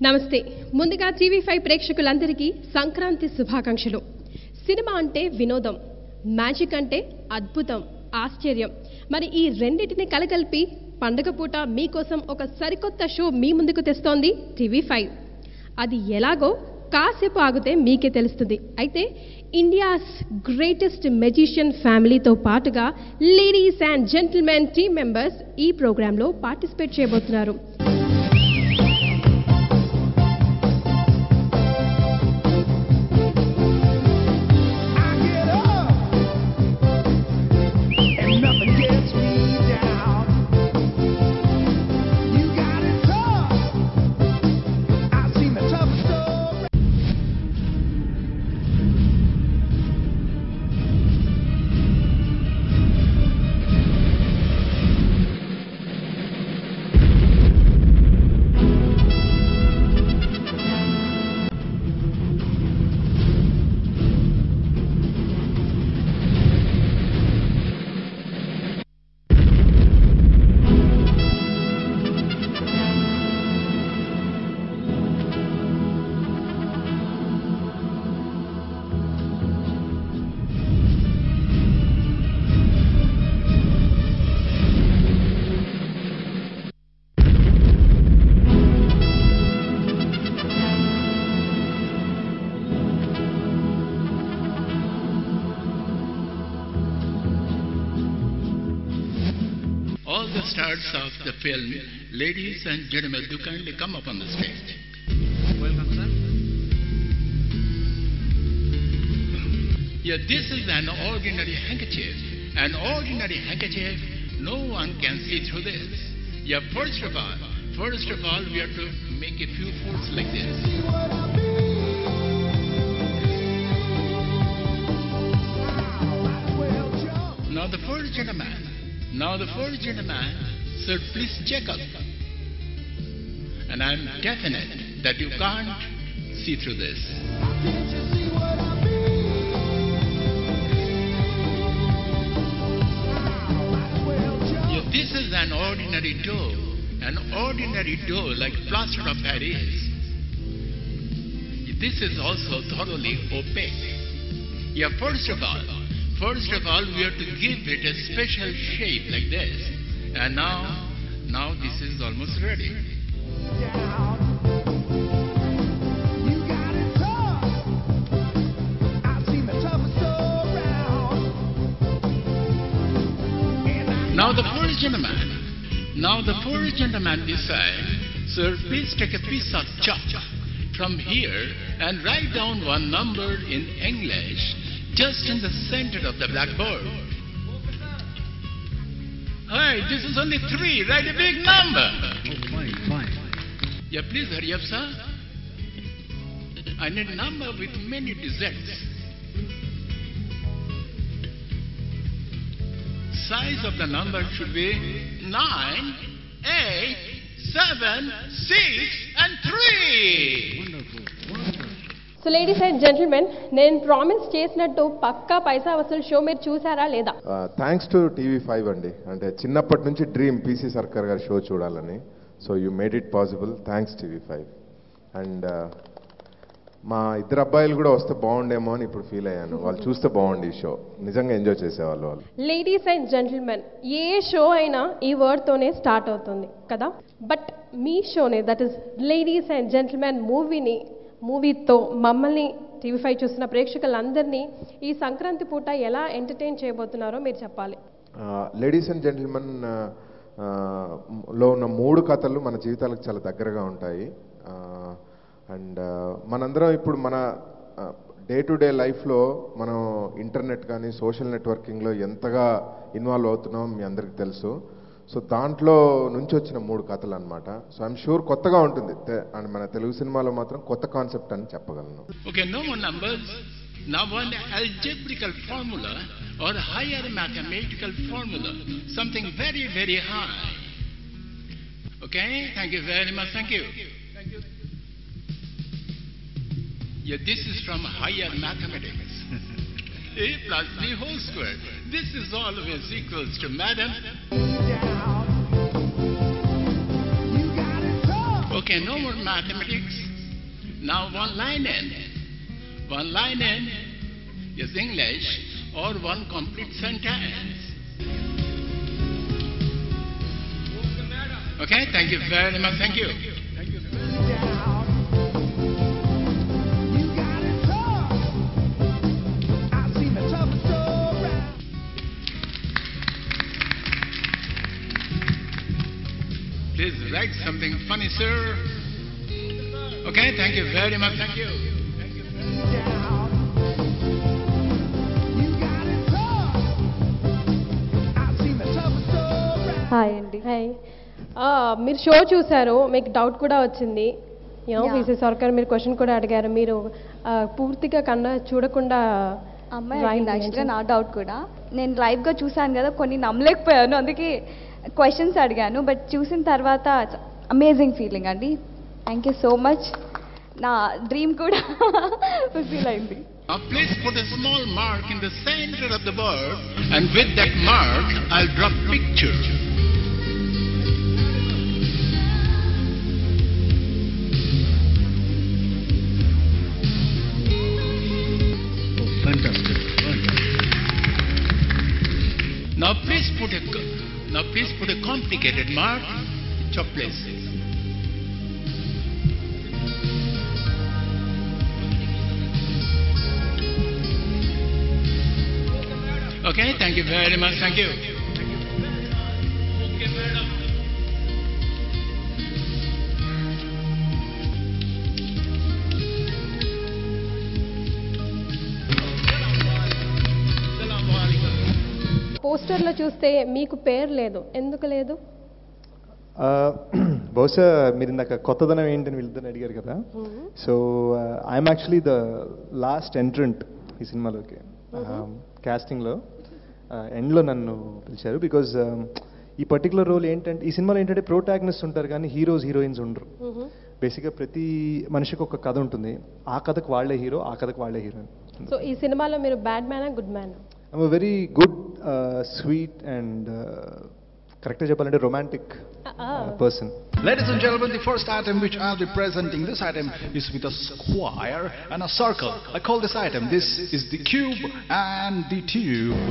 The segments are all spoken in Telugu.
నమస్తే. ముందుగా టీవీ5 ప్రేక్షకులందరికీ సంక్రాంతి శుభాకాంక్షలు. సినిమా అంటే వినోదం, మ్యాజిక్ అంటే అద్భుతం, ఆశ్చర్యం. మరి ఈ రెండింటిని కలగలిపి పండగ పూట మీకోసం ఒక సరికొత్త షో మీ ముందుకు తెస్తోంది టీవీ5. అది ఎలాగో కాసేపు ఆగితే మీకే తెలుస్తుంది. అయితే ఇండియాస్ గ్రేటెస్ట్ మెజిషియన్ ఫ్యామిలీతో పాటుగా ladies and gentlemen team members ఈ ప్రోగ్రాంలో పార్టిసిపేట్ చేయబోతున్నారు. All the stars of the film, ladies and gentlemen, do kindly come up on the stage. Welcome, sir. Yeah, this is an ordinary handkerchief. An ordinary handkerchief, no one can see through this. Yeah, first of all, we have to make a few folds like this. Now the first gentleman, sir, please check up. And I'm definite that you can't see through this. Yeah, this is an ordinary dough like plaster of Paris. This is also thoroughly opaque. Yeah, first of all, we have to give it a special shape like this. And now this is almost ready. Now the first gentleman this side, sir, please take a piece of chalk from here and write down one number in English just in the center of the blackboard. Hey, this is only 3. Write a big number. Oh, fine. Yeah, please hurry up, sir. I need a number with many digits. Size of the number should be 9, 8, 7, 6, and 3. Wonderful. So ladies and gentlemen, నేను ప్రామిస్ చేసినట్టు పక్కా పైసా వసూలు షో మీరు చూసారా లేదా? థ్యాంక్స్ టు టీవీ5 అండి. అంటే చిన్నప్పటి నుంచి డ్రీమ్ పీసీ సర్కార్ గారి షో చూడాలని. So you made it possible. Thanks TV5. And మా ఇద్దరు అబ్బాయిలు కూడా వస్తే బాగుండేమో అని ఇప్పుడు ఫీల్ అయ్యాను. వాళ్ళు చూస్తే బాగుండి ఈ షో. నిజంగా ఎంజాయ్ చేసేవాళ్ళు వాళ్ళు. లేడీస్ అండ్ జెంటిల్మెన్, ఏ షో అయినా ఈ వర్డ్తోనే స్టార్ట్ అవుతుంది కదా. బట్ మీ షోనే, that is ladies and gentlemen మూవీతో మమ్మల్ని టీవీ5 చూస్తున్న ప్రేక్షకులందరినీ ఈ సంక్రాంతి పూట ఎలా ఎంటర్టైన్ చేయబోతున్నారో మీరు చెప్పాలి. లేడీస్ అండ్ జెంటిల్మెన్ లో ఉన్న 3 కథలు మన జీవితాలకు చాలా దగ్గరగా ఉంటాయి. అండ్ మనందరం ఇప్పుడు మన డే టు డే లైఫ్లో మనం ఇంటర్నెట్ కానీ సోషల్ నెట్వర్కింగ్లో ఎంతగా ఇన్వాల్వ్ అవుతున్నాం మీ అందరికీ తెలుసు. సో దాంట్లో నుంచి వచ్చిన 3 కథలు అనమాట. సో ఐఎమ్ షూర్ కొత్తగా ఉంటుంది. అండ్ మన తెలుగు సినిమాలో మాత్రం కొత్త కాన్సెప్ట్ అని చెప్పగలను. Okay, no more numbers. Now one algebraical formula or higher mathematical formula. Something very, very high. Okay, thank you very much. Thank you. Yeah, this is from higher mathematics. A plus B whole square. This is always equals to, madam. Okay, no more mathematics. Now one line in. One line in is English or one complete sentence. Okay, thank you very much. Thank you. Please write something funny, sir. Okay, thank you very much. Thank you. Hi అండి. హాయ్. మీరు షో చూశారు, మీకు డౌట్ కూడా వచ్చింది. Yeah. విసి సర్కార్ మీరు క్వశ్చన్ కూడా అడిగారు. మీరు పూర్తిగా చూడకుండా అమ్మాయి drawing అడిగింది యాక్చువల్గా చేయించారు. నా డౌట్ కూడా. నేను లైవ్గా చూశాను కదా, కొన్ని నమ్మలేకపోయాను, అందుకే క్వశ్చన్స్ అడిగాను. బట్ చూసిన తర్వాత అమేజింగ్ ఫీలింగ్ అండి. Thank you so much. నా డ్రీమ్ కూడా ఫుల్ఫిల్ అయింది. Now please put a small mark in the center of the bird, and with that mark I'll draw picture. Fantastic. Now please put a complicated mark in your places. Okay, thank you very much. Thank you. పోస్టర్లో చూస్తే మీకు పేరు లేదు, ఎందుకు లేదు? బహుశా మీరు ఇందాక కొత్తదనం ఏంటని వీళ్ళిద్దరిని అడిగారు కదా. So I'm actually the last entrant ఈ సినిమాలోకి. క్యాస్టింగ్లో ఎండ్లో నన్ను పిలిచారు. బికాజ్ ఈ పర్టికులర్ రోల్ ఏంటంటే, ఈ సినిమాలో ఏంటంటే ప్రోటాగనిస్ట్ ఉంటారు కానీ హీరోయిన్స్ ఉండరు. బేసిక్గా ప్రతి మనిషికి ఒక కథ ఉంటుంది. ఆ కథకు వాళ్ళే హీరో, ఆ కథకు వాళ్ళే హీరోయిన్. సో ఈ సినిమాలో మీరు బ్యాడ్ మ్యానా గుడ్ మ్యానా? I'm a very good, sweet and కరెక్ట్గా చెప్పాలంటే romantic person. Ladies and gentlemen, the first item which I'll be presenting, this item is with a square and a circle. I call this item, this is the cube and the tube.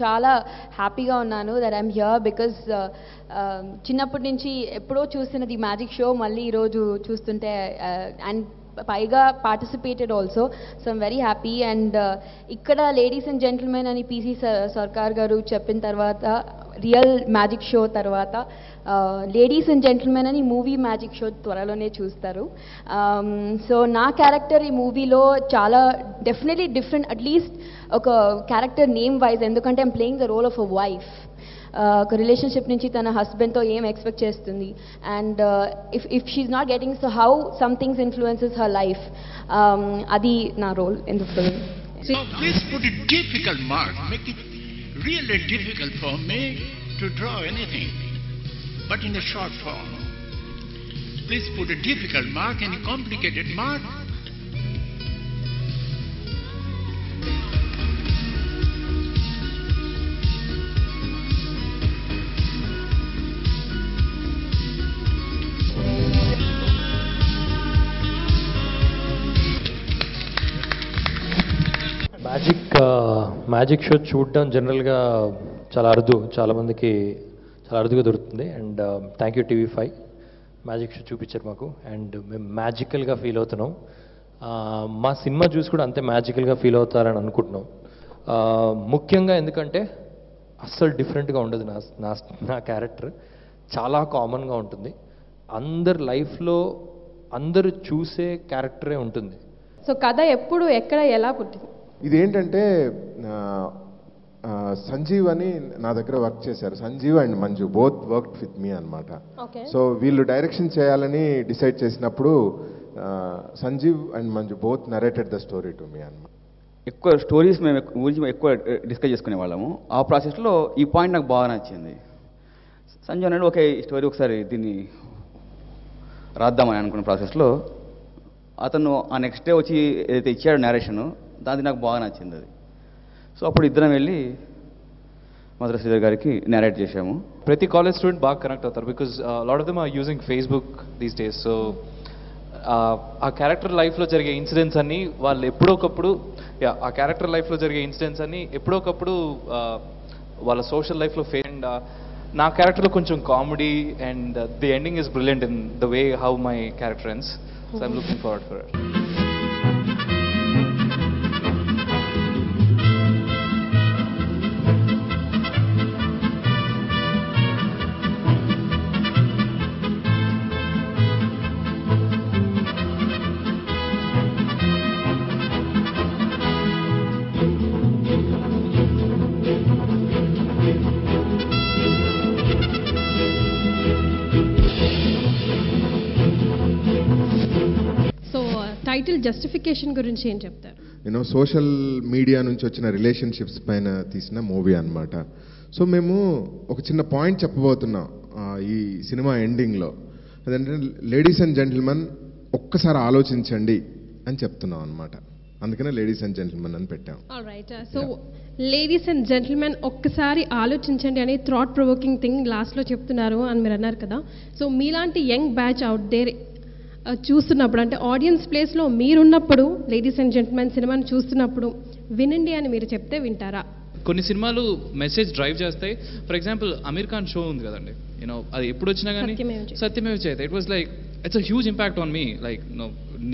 చాలా హ్యాపీగా ఉన్నాను దట్ ఐమ్ హియర్ బికాజ్ చిన్నప్పటి నుంచి ఎప్పుడో చూసిన ది మ్యాజిక్ షో మళ్ళీ ఈరోజు చూస్తుంటే అండ్ పైగా participated also. So I'm very happy. And ఇక్కడ లేడీస్ అండ్ జెంటిల్మెన్ అని పీసీ సర్కార్ గారు చెప్పిన తర్వాత, రియల్ మ్యాజిక్ షో తర్వాత లేడీస్ అండ్ జెంటిల్మెన్ అని మూవీ మ్యాజిక్ షో త్వరలోనే చూస్తారు. సో నా క్యారెక్టర్ ఈ మూవీలో చాలా డెఫినెట్లీ డిఫరెంట్, అట్లీస్ట్ ఒక క్యారెక్టర్ నేమ్ వైజ్, ఎందుకంటే I'm playing the role of a wife. ఒక రిలేషన్షిప్ నుంచి తన హస్బెండ్తో ఏం ఎక్స్పెక్ట్ చేస్తుంది, and if she's not getting, so how some things influences her life. అది నా role in the film. So please put a difficult mark. Make it really difficult for me to draw anything, but in a short form. Please put a difficult mark and a complicated mark. Magic show చూడడం జనరల్గా చాలా అరుదు, చాలామందికి చాలా అరుదుగా దొరుకుతుంది. And thank you TV5 magic show చూపించారు మాకు, అండ్ మేము మ్యాజికల్గా ఫీల్ అవుతున్నాం. మా సినిమా చూసి కూడా అంతే మ్యాజికల్గా ఫీల్ అవుతారని అనుకుంటున్నాం. ముఖ్యంగా ఎందుకంటే అస్సలు డిఫరెంట్గా ఉండదు. నా నా నా క్యారెక్టర్ చాలా కామన్గా ఉంటుంది. అందరి లైఫ్లో అందరూ చూసే క్యారెక్టరే ఉంటుంది. సో కథ ఎప్పుడు ఎక్కడ ఎలా పుట్టింది? ఇదేంటంటే సంజీవ్ అని నా దగ్గర వర్క్ చేశారు. Sanjeev and Manju both worked with me అనమాట. సో వీళ్ళు డైరెక్షన్ చేయాలని డిసైడ్ చేసినప్పుడు Sanjeev and Manju both narrated the story to me అనమాట. ఎక్కువ స్టోరీస్ మేము గురించి ఎక్కువ డిస్కస్ చేసుకునే వాళ్ళము. ఆ ప్రాసెస్లో ఈ పాయింట్ నాకు బాగా నచ్చింది. సంజయ్ అన్నాడు, ఓకే ఈ స్టోరీ ఒకసారి దీన్ని రాద్దామని అనుకున్న ప్రాసెస్లో అతను ఆ నెక్స్ట్ డే వచ్చి ఏదైతే ఇచ్చాడు నేరేషను, దానికి నాకు బాగా నచ్చింది అది. సో అప్పుడు ఇద్దరం వెళ్ళి మధుర శ్రీధర్ గారికి నేరేట్ చేశాము. ప్రతి కాలేజ్ స్టూడెంట్ బాగా కనెక్ట్ అవుతారు because lot of them are using Facebook these days. So ఆ క్యారెక్టర్ లైఫ్లో జరిగే ఇన్సిడెంట్స్ అన్నీ వాళ్ళు ఎప్పుడోకప్పుడు ఆ క్యారెక్టర్ లైఫ్లో జరిగే ఇన్సిడెంట్స్ అన్నీ ఎప్పుడోకప్పుడు వాళ్ళ సోషల్ లైఫ్లో అండ్ నా క్యారెక్టర్లో కొంచెం comedy and the ending is brilliant in the way how my character ends. So I'm looking forward for it. Title justification గురించి ఏం చెప్తారు? యూనో సోషల్ మీడియా నుంచి వచ్చిన రిలేషన్షిప్స్ పైన తీసిన మూవీ అనమాట. సో మేము ఒక చిన్న పాయింట్ చెప్పబోతున్నాం ఈ సినిమా ఎండింగ్లో. అదేంటంటే లేడీస్ అండ్ జెంటిల్మెన్ ఒక్కసారి ఆలోచించండి అని చెప్తున్నాం అనమాట. అందుకనే లేడీస్ అండ్ జెంటిల్మెన్ అని పెట్టాం. Alright. So ladies and gentlemen ఒక్కసారి ఆలోచించండి అని థాట్ ప్రొవోకింగ్ థింగ్ లాస్ట్లో చెప్తున్నారు అని మీరు అన్నారు కదా. సో మీలాంటి యంగ్ బ్యాచ్ అవుట్ దేర్ చూస్తున్నప్పుడు, అంటే ఆడియన్స్ ప్లేస్లో మీరున్నప్పుడు లేడీస్ అండ్ జెంటిల్మెన్ సినిమాని చూస్తున్నప్పుడు వినండి అని మీరు చెప్తే వింటారా? కొన్ని సినిమాలు మెసేజ్ డ్రైవ్ చేస్తాయి. For example Aamir Khan show ఉంది కదండి, యూనో అది ఎప్పుడు వచ్చినా కానీ Satyamev Jayate, it was like it's a huge impact on me. Like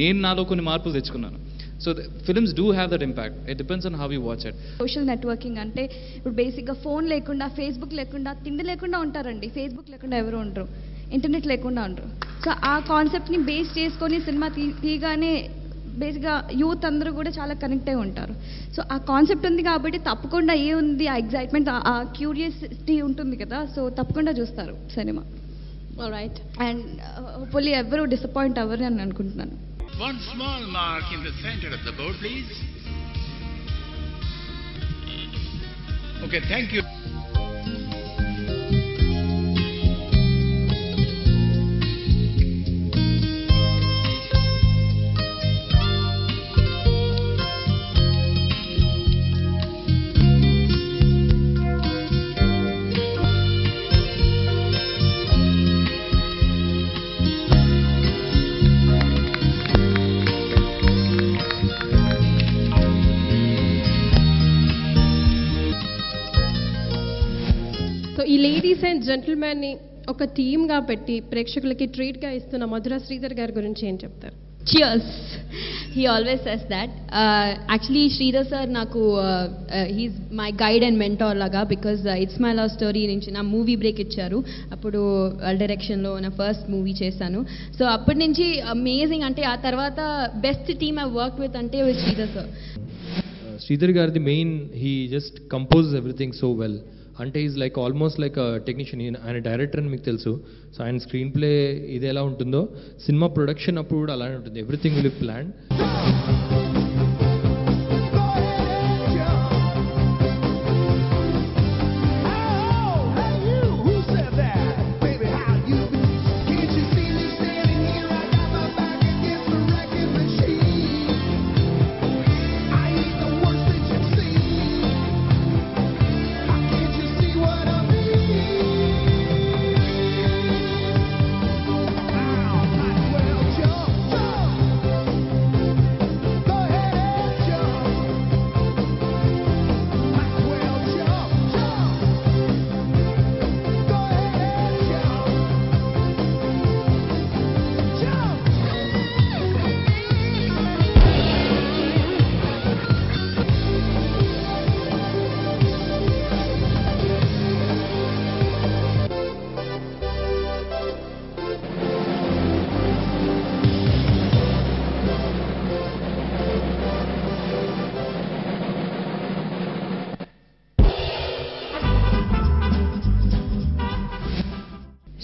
నేను నాలో కొన్ని మార్పులు తెచ్చుకున్నాను. So films do have that impact. It depends on how you watch it. Social networking అంటే ఇప్పుడు బేసిక్గా ఫోన్ లేకుండా, ఫేస్బుక్ లేకుండా, తిండి లేకుండా ఉంటారండి. ఫేస్బుక్ లేకుండా ఎవరు ఉండరు, ఇంటర్నెట్ లేకుండా ఉండరు. సో ఆ కాన్సెప్ట్ని బేస్ చేసుకొని సినిమా తీయగానే బేసిక్గా యూత్ అందరూ కూడా చాలా కనెక్ట్ అయి ఉంటారు. సో ఆ కాన్సెప్ట్ ఉంది కాబట్టి తప్పకుండా ఏముంది, ఆ ఎగ్జైట్మెంట్, ఆ క్యూరియాసిటీ ఉంటుంది కదా. సో తప్పకుండా చూస్తారు సినిమా. ఆల్రైట్. అండ్ హోప్ఫుల్లీ ఎవరు డిసప్పాయింట్ అవ్వరు అని అనుకుంటున్నాను. One small mark in the center of the board, please. Okay, thank you. ఈ లేడీస్ అండ్ జెంటిల్మెన్ని ఒక టీమ్గా పెట్టి ప్రేక్షకులకి ట్రీట్గా ఇస్తున్న మధుర శ్రీధర్ గారి గురించి ఏం చెప్తారు? Cheers. He always says that. Actually, Sridhar sir naku he's my guide and mentor laga because It's My Love Story nunchi na movie break icharu. Appudu direction lo na first movie chesanu. So appadi nunchi amazing ante aa tarvata best team I worked with ante with Sridhar sir. Sridhar gardi main, he just composes everything so well. అంటే is like almost like technician. ఆయన డైరెక్టర్ అని మీకు తెలుసు. సో ఆయన స్క్రీన్ ప్లే ఇది ఎలా ఉంటుందో సినిమా ప్రొడక్షన్ అప్పుడు కూడా అలానే ఉంటుంది. Everything will be planned.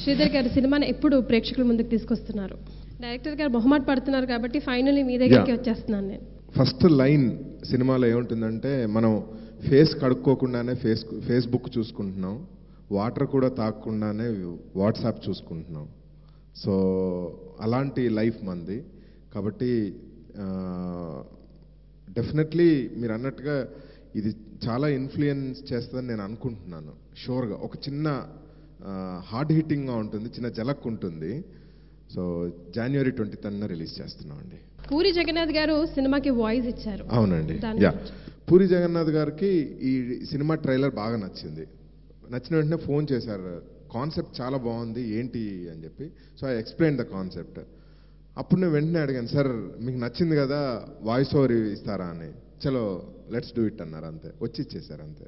Sridhar గారు సినిమాని ఎప్పుడు ప్రేక్షకుల ముందుకు తీసుకొస్తున్నారు? డైరెక్టర్ గారు మొహమాట పడుతున్నారు కాబట్టి ఫైనల్లీ మీ దగ్గరికి వచ్చేస్తున్నాను నేను. ఫస్ట్ లైన్ సినిమాలో ఏముంటుందంటే, మనం ఫేస్ కడుక్కోకుండానే ఫేస్బుక్ చూసుకుంటున్నాం, వాటర్ కూడా తాగకుండానే వాట్సాప్ చూసుకుంటున్నాం. సో అలాంటి లైఫ్ మంది. కాబట్టి డెఫినెట్లీ మీరు అన్నట్టుగా ఇది చాలా ఇన్ఫ్లుయెన్స్ చేస్తుందని నేను అనుకుంటున్నాను. షూర్గా ఒక చిన్న హార్డ్ హిట్టింగ్గా ఉంటుంది, చిన్న జలక్ ఉంటుంది. సో January 20th రిలీజ్ చేస్తున్నామండి. పూరి జగన్నాథ్ గారు సినిమాకి వాయిస్ ఇచ్చారు. అవునండి, యా. పూరి జగన్నాథ్ గారికి ఈ సినిమా ట్రైలర్ బాగా నచ్చింది. నచ్చిన వెంటనే ఫోన్ చేశారు, కాన్సెప్ట్ చాలా బాగుంది ఏంటి అని చెప్పి. So I explain the concept. అప్పుడు నేను వెంటనే అడిగాను, సార్ మీకు నచ్చింది కదా వాయిస్ ఓవర్ ఇస్తారా అని. చలో లెట్స్ డూ ఇట్ అన్నారు, అంతే. వచ్చి ఇచ్చేసారు అంతే.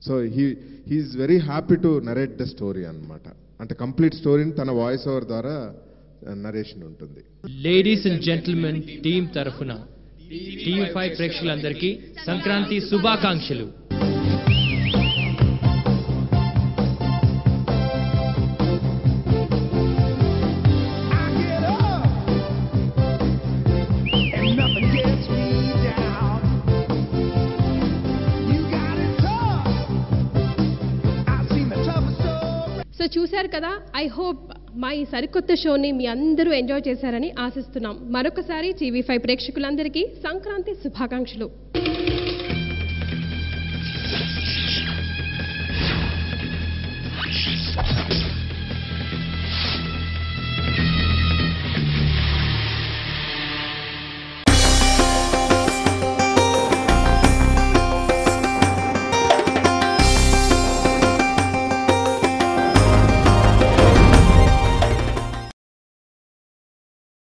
So he's very happy to narrate the story అన్నమాట. అంటే కంప్లీట్ స్టోరీని తన వాయిస్ ఓవర్ ద్వారా నరేషన్ ఉంటుంది. లేడీస్ అండ్ జెంటిల్మెన్ టీం తరఫున TV5 ప్రేక్షకులందరికీ సంక్రాంతి శుభాకాంక్షలు. సో చూశారు కదా, ఐ హోప్ మా ఈ సరికొత్త షోని మీ అందరూ ఎంజాయ్ చేశారని ఆశిస్తున్నాం. మరొకసారి TV5 ప్రేక్షకులందరికీ సంక్రాంతి శుభాకాంక్షలు.